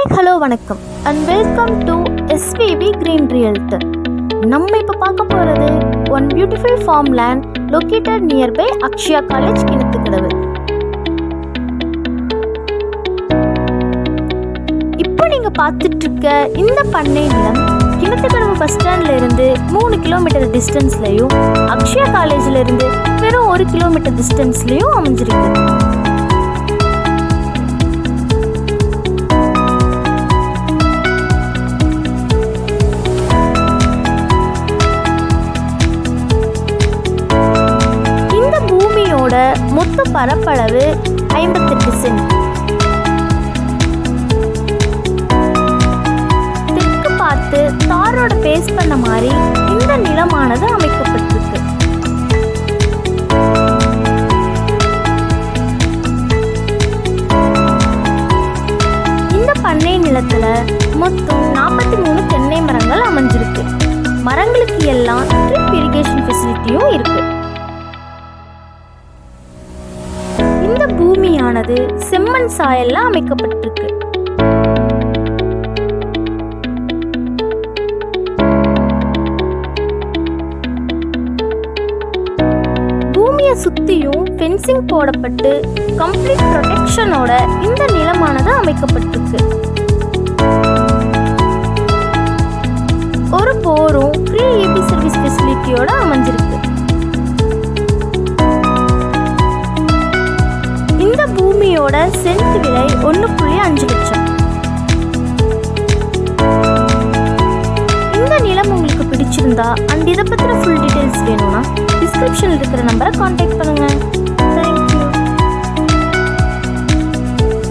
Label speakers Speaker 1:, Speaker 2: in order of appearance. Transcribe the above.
Speaker 1: Hi hello வணக்கம் and welcome to SVB Green Realtor. நம்ம இப்போ பார்க்க போகிறது one beautiful farm land located nearby Akshaya college Kinathukadavu. இப்போ நீங்கள் பார்த்துட்டு இருக்க இந்த பண்ணை நிலம் கிணத்துக்கடவு பஸ் ஸ்டாண்ட்ல இருந்து 3 கிலோமீட்டர் டிஸ்டன்ஸ்லையும் அக்ஷயா காலேஜில் இருந்து வெறும் 1 கிலோமீட்டர் டிஸ்டன்ஸ்லையும் அமைஞ்சிருக்கு. மொத்த பரப்பளவு 58 சென்ட். தெற்கு பார்த்து தாரோட பேஸ் பண்ண மாதிரி இந்த நிலமானது அமைக்கப்பட்டிருக்கு. இந்த பண்ணை நிலத்துல மொத்தம் 43 தென்னை மரங்கள் அமைஞ்சிருக்கு. மரங்களுக்கு எல்லாம் ட்ரிப் இரிகேஷன் ஃபெசிலிட்டியும் இருக்கு. இந்த பூமியானது செம்மண் சாயல்ல அமைக்கப்பட்டிருக்கு. பூமியை சுத்தியும் ஃபென்சிங் போடப்பட்டு கம்ப்ளீட் ப்ரொடெக்ஷனோட இந்த நிலமானது அமைக்கப்பட்டிருக்கு. ஒரு போரும் ஃப்ரீ EB சர்வீஸ் ஃபெசிலிட்டியோட அமைஞ்சிருக்கு. இந்த பூமியோட சென்ட் விலை 1.5 லட்சம். இந்த நிலம் உங்களுக்கு பிடிச்சிருந்தா அண்ட் இதை பற்றின ஃபுல் டீடைல்ஸ் வேணும்னா டிஸ்கிரிப்ஷனில் இருக்கிற நம்பரை கான்டாக்ட் பண்ணுங்க.